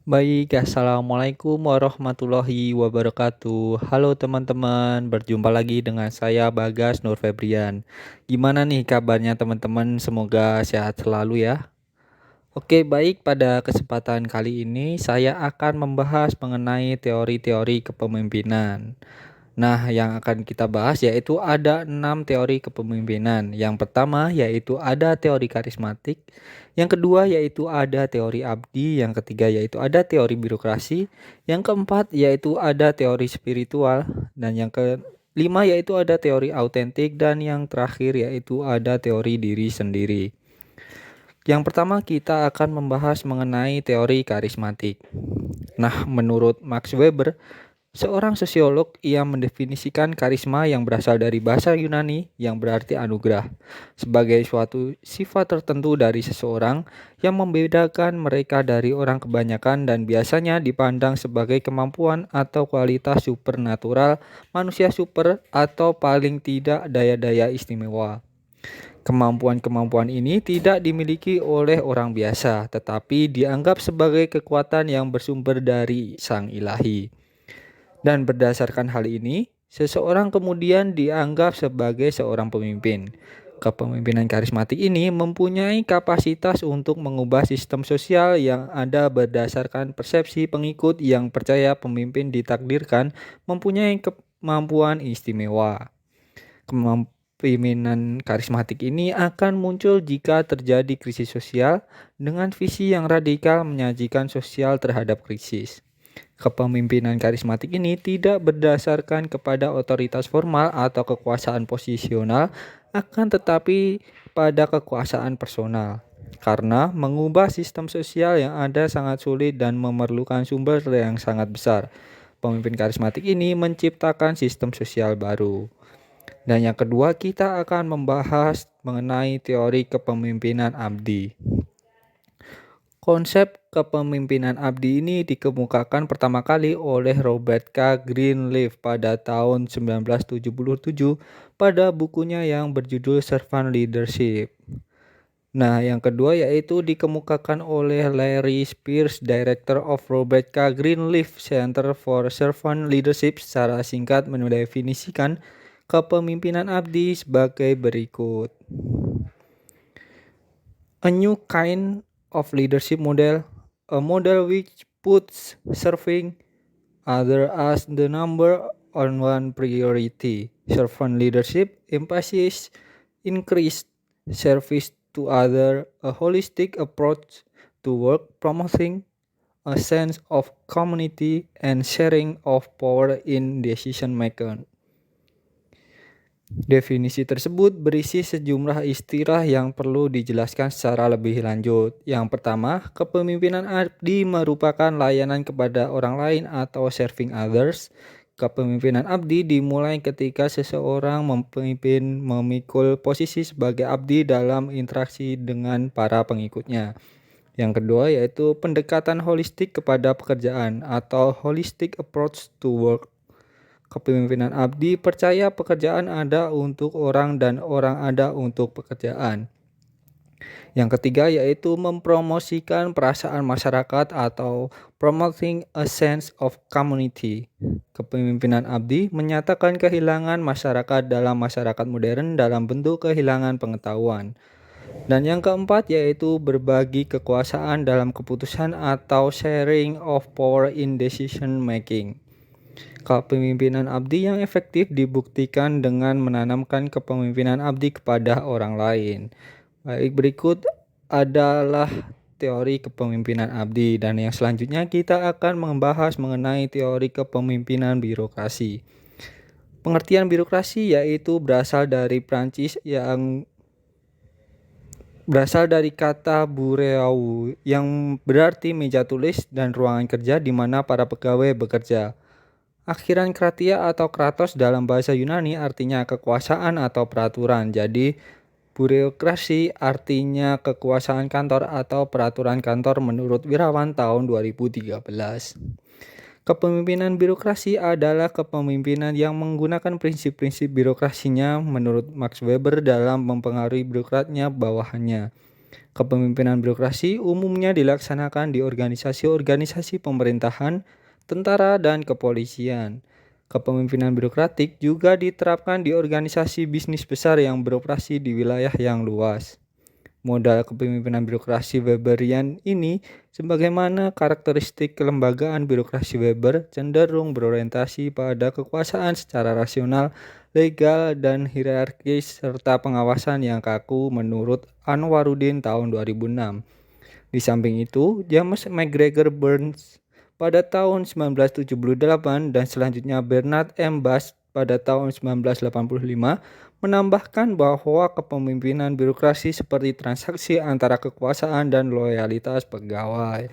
Baik, assalamualaikum warahmatullahi wabarakatuh. Halo teman-teman, berjumpa lagi dengan saya Bagas Nur Febrian. Gimana nih kabarnya teman-teman? Semoga sehat selalu ya. Oke, baik, pada kesempatan kali ini saya akan membahas mengenai teori-teori kepemimpinan. Nah, yang akan kita bahas yaitu ada 6 teori kepemimpinan. Yang pertama yaitu ada teori karismatik, yang kedua yaitu ada teori abdi, yang ketiga yaitu ada teori birokrasi, yang keempat yaitu ada teori spiritual, dan yang kelima yaitu ada teori autentik, dan yang terakhir yaitu ada teori diri sendiri. Yang pertama kita akan membahas mengenai teori karismatik. Nah, menurut Max Weber, seorang sosiolog, ia mendefinisikan karisma yang berasal dari bahasa Yunani yang berarti anugerah sebagai suatu sifat tertentu dari seseorang yang membedakan mereka dari orang kebanyakan dan biasanya dipandang sebagai kemampuan atau kualitas supernatural manusia super atau paling tidak daya-daya istimewa. Kemampuan-kemampuan ini tidak dimiliki oleh orang biasa, tetapi dianggap sebagai kekuatan yang bersumber dari Sang Ilahi. Dan berdasarkan hal ini, seseorang kemudian dianggap sebagai seorang pemimpin. Kepemimpinan karismatik ini mempunyai kapasitas untuk mengubah sistem sosial yang ada berdasarkan persepsi pengikut yang percaya pemimpin ditakdirkan mempunyai kemampuan istimewa. Kepemimpinan karismatik ini akan muncul jika terjadi krisis sosial dengan visi yang radikal menyajikan sosial terhadap krisis. Kepemimpinan karismatik ini tidak berdasarkan kepada otoritas formal atau kekuasaan posisional, akan tetapi pada kekuasaan personal. Karena mengubah sistem sosial yang ada sangat sulit dan memerlukan sumber yang sangat besar. Pemimpin karismatik ini menciptakan sistem sosial baru. Dan yang kedua, kita akan membahas mengenai teori kepemimpinan abdi. Konsep kepemimpinan abdi ini dikemukakan pertama kali oleh Robert K. Greenleaf pada tahun 1977 pada bukunya yang berjudul Servant Leadership. Nah, yang kedua yaitu dikemukakan oleh Larry Spears, Director of Robert K. Greenleaf Center for Servant Leadership, secara singkat mendefinisikan kepemimpinan abdi sebagai berikut. A new kind of leadership model, a model which puts serving others as the number one priority. Servant leadership emphasizes increased service to others, a holistic approach to work, promoting a sense of community and sharing of power in decision making. Definisi tersebut berisi sejumlah istilah yang perlu dijelaskan secara lebih lanjut. Yang pertama, kepemimpinan abdi merupakan layanan kepada orang lain atau serving others. Kepemimpinan abdi dimulai ketika seseorang memimpin memikul posisi sebagai abdi dalam interaksi dengan para pengikutnya. Yang kedua yaitu pendekatan holistik kepada pekerjaan atau holistic approach to work. Kepemimpinan abdi percaya pekerjaan ada untuk orang dan orang ada untuk pekerjaan. Yang ketiga yaitu mempromosikan perasaan masyarakat atau promoting a sense of community. Kepemimpinan abdi menyatakan kehilangan masyarakat dalam masyarakat modern dalam bentuk kehilangan pengetahuan. Dan yang keempat yaitu berbagi kekuasaan dalam keputusan atau sharing of power in decision making. Kepemimpinan abdi yang efektif dibuktikan dengan menanamkan kepemimpinan abdi kepada orang lain. Baik, berikut adalah teori kepemimpinan abdi, dan yang selanjutnya kita akan membahas mengenai teori kepemimpinan birokrasi. Pengertian birokrasi yaitu berasal dari Prancis yang berasal dari kata bureau yang berarti meja tulis dan ruangan kerja di mana para pegawai bekerja. Akhiran kratia atau kratos dalam bahasa Yunani artinya kekuasaan atau peraturan. Jadi birokrasi artinya kekuasaan kantor atau peraturan kantor menurut Wirawan tahun 2013. Kepemimpinan birokrasi adalah kepemimpinan yang menggunakan prinsip-prinsip birokrasinya menurut Max Weber dalam mempengaruhi birokratnya bawahannya. Kepemimpinan birokrasi umumnya dilaksanakan di organisasi-organisasi pemerintahan, tentara, dan kepolisian. Kepemimpinan birokratik juga diterapkan di organisasi bisnis besar yang beroperasi di wilayah yang luas. Modal kepemimpinan birokrasi Weberian ini, sebagaimana karakteristik kelembagaan birokrasi Weber, cenderung berorientasi pada kekuasaan secara rasional, legal, dan hierarkis, serta pengawasan yang kaku menurut Anwaruddin tahun 2006. Di samping itu, James McGregor Burns pada tahun 1978 dan selanjutnya Bernard M. Bass pada tahun 1985 menambahkan bahwa kepemimpinan birokrasi seperti transaksi antara kekuasaan dan loyalitas pegawai.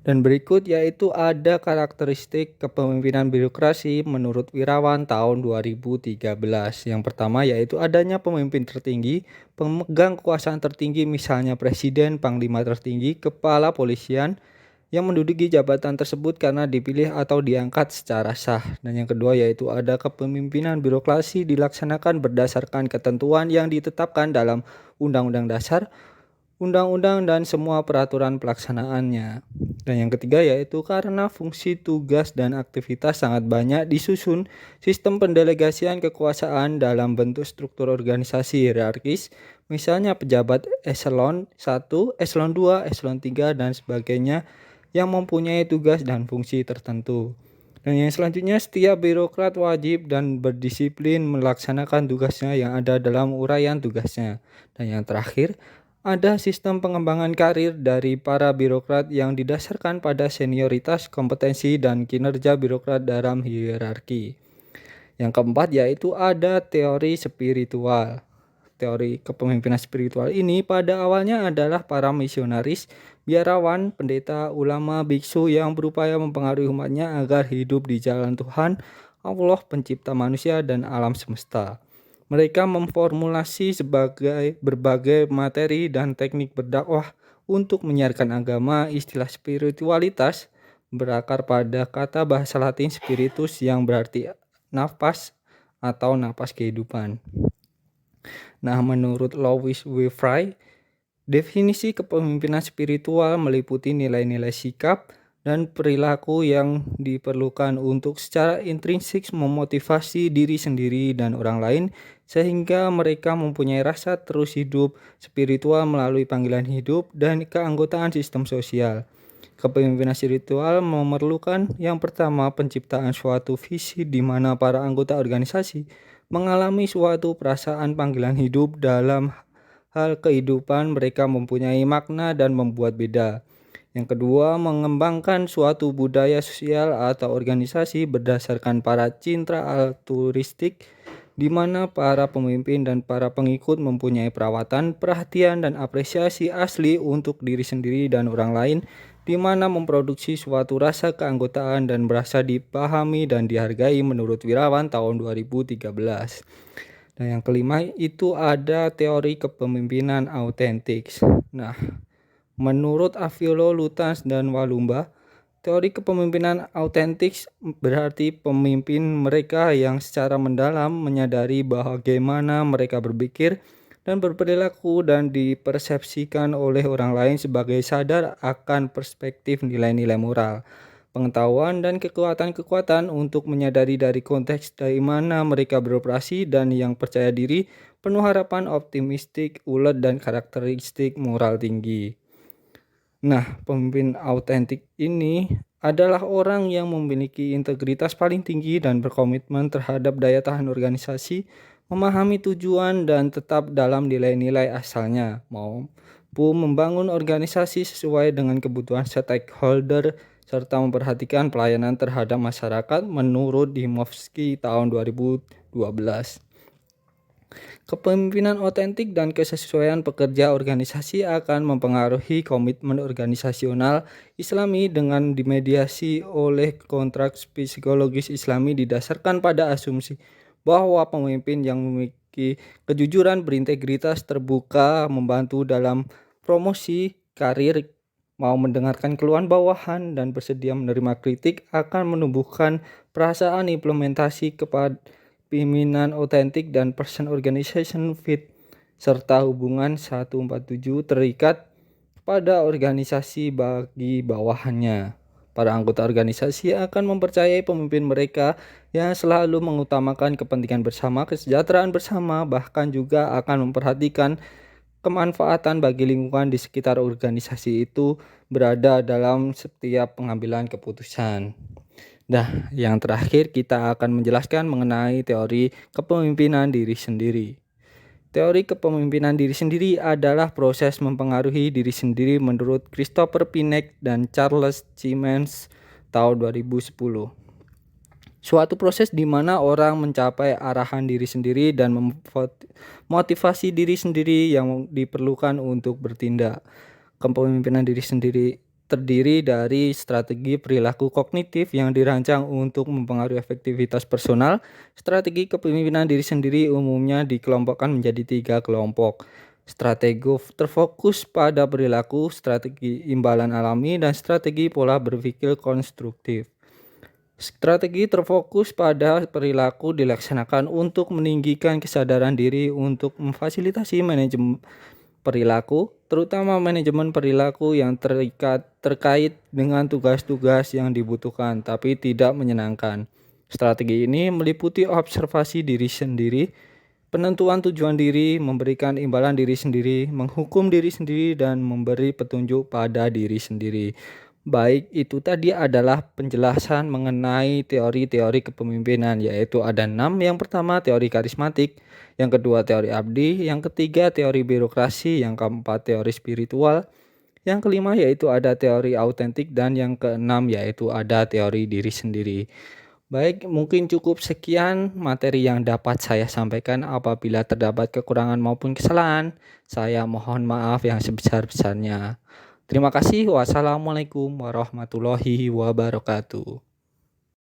Dan berikut yaitu ada karakteristik kepemimpinan birokrasi menurut Wirawan tahun 2013. Yang pertama yaitu adanya pemimpin tertinggi, pemegang kekuasaan tertinggi misalnya presiden, panglima tertinggi, kepala polisian, yang menduduki jabatan tersebut karena dipilih atau diangkat secara sah. Dan yang kedua yaitu ada kepemimpinan birokrasi dilaksanakan berdasarkan ketentuan yang ditetapkan dalam Undang-Undang Dasar, undang-undang, dan semua peraturan pelaksanaannya. Dan yang ketiga yaitu karena fungsi, tugas, dan aktivitas sangat banyak disusun sistem pendelegasian kekuasaan dalam bentuk struktur organisasi hierarkis, misalnya pejabat eselon 1, eselon 2, eselon 3, dan sebagainya, yang mempunyai tugas dan fungsi tertentu. Dan yang selanjutnya, setiap birokrat wajib dan berdisiplin melaksanakan tugasnya yang ada dalam uraian tugasnya. Dan yang terakhir, ada sistem pengembangan karir dari para birokrat yang didasarkan pada senioritas, kompetensi, dan kinerja birokrat dalam hierarki. Yang keempat yaitu ada teori spiritual. Teori kepemimpinan spiritual ini pada awalnya adalah para misionaris, biarawan, pendeta, ulama, biksu yang berupaya mempengaruhi umatnya agar hidup di jalan Tuhan, Allah pencipta manusia dan alam semesta. Mereka memformulasi berbagai materi dan teknik berdakwah untuk menyiarkan agama. Istilah spiritualitas berakar pada kata bahasa Latin spiritus yang berarti nafas atau napas kehidupan. Nah, menurut Louis Wefray, definisi kepemimpinan spiritual meliputi nilai-nilai sikap dan perilaku yang diperlukan untuk secara intrinsik memotivasi diri sendiri dan orang lain sehingga mereka mempunyai rasa terus hidup spiritual melalui panggilan hidup dan keanggotaan sistem sosial. Kepemimpinan spiritual memerlukan yang pertama penciptaan suatu visi di mana para anggota organisasi mengalami suatu perasaan panggilan hidup dalam hal kehidupan mereka mempunyai makna dan membuat beda. Yang kedua, mengembangkan suatu budaya sosial atau organisasi berdasarkan para citra altruistik di mana para pemimpin dan para pengikut mempunyai perawatan, perhatian, dan apresiasi asli untuk diri sendiri dan orang lain, di mana memproduksi suatu rasa keanggotaan dan merasa dipahami dan dihargai menurut Wirawan tahun 2013. Dan yang kelima itu ada teori kepemimpinan autentik. Nah, menurut Aviolo, Lutans, dan Walumba, teori kepemimpinan autentik berarti pemimpin mereka yang secara mendalam menyadari bagaimana mereka berpikir dan berperilaku dan dipersepsikan oleh orang lain sebagai sadar akan perspektif nilai-nilai moral, pengetahuan, dan kekuatan-kekuatan untuk menyadari dari konteks dari mana mereka beroperasi dan yang percaya diri, penuh harapan, optimistik, ulet, dan karakteristik moral tinggi. Nah, pemimpin autentik ini adalah orang yang memiliki integritas paling tinggi dan berkomitmen terhadap daya tahan organisasi, memahami tujuan dan tetap dalam nilai-nilai asalnya, mampu membangun organisasi sesuai dengan kebutuhan stakeholder, serta memperhatikan pelayanan terhadap masyarakat menurut Dimovsky tahun 2012. Kepemimpinan otentik dan kesesuaian pekerja organisasi akan mempengaruhi komitmen organisasional Islami dengan dimediasi oleh kontrak psikologis Islami didasarkan pada asumsi bahwa pemimpin yang memiliki kejujuran, berintegritas, terbuka, membantu dalam promosi karir, mau mendengarkan keluhan bawahan, dan bersedia menerima kritik akan menumbuhkan perasaan implementasi kepada pimpinan otentik dan person organization fit. serta hubungan 147 terikat pada organisasi bagi bawahannya. Para anggota organisasi akan mempercayai pemimpin mereka yang selalu mengutamakan kepentingan bersama, kesejahteraan bersama, bahkan juga akan memperhatikan kemanfaatan bagi lingkungan di sekitar organisasi itu berada dalam setiap pengambilan keputusan. Nah, yang terakhir kita akan menjelaskan mengenai teori kepemimpinan diri sendiri. Teori kepemimpinan diri sendiri adalah proses mempengaruhi diri sendiri menurut Christopher Pinek dan Charles Simmons tahun 2010. Suatu proses di mana orang mencapai arahan diri sendiri dan memotivasi diri sendiri yang diperlukan untuk bertindak. Kepemimpinan diri sendiri terdiri dari strategi perilaku kognitif yang dirancang untuk mempengaruhi efektivitas personal. Strategi kepemimpinan diri sendiri umumnya dikelompokkan menjadi 3 kelompok. Strategi terfokus pada perilaku, strategi imbalan alami, dan strategi pola berpikir konstruktif. Strategi terfokus pada perilaku dilaksanakan untuk meninggikan kesadaran diri untuk memfasilitasi manajemen perilaku, terutama manajemen perilaku yang terkait dengan tugas-tugas yang dibutuhkan tapi tidak menyenangkan. Strategi ini meliputi observasi diri sendiri, penentuan tujuan diri, memberikan imbalan diri sendiri, menghukum diri sendiri, dan memberi petunjuk pada diri sendiri. Baik, itu tadi adalah penjelasan mengenai teori-teori kepemimpinan, yaitu ada 6. Yang pertama teori karismatik, yang kedua teori abdi, yang ketiga teori birokrasi, yang keempat teori spiritual, yang kelima yaitu ada teori autentik, dan yang keenam yaitu ada teori diri sendiri. Baik, mungkin cukup sekian materi yang dapat saya sampaikan. Apabila terdapat kekurangan maupun kesalahan, saya mohon maaf yang sebesar-besarnya. Terima kasih. Wassalamualaikum warahmatullahi wabarakatuh.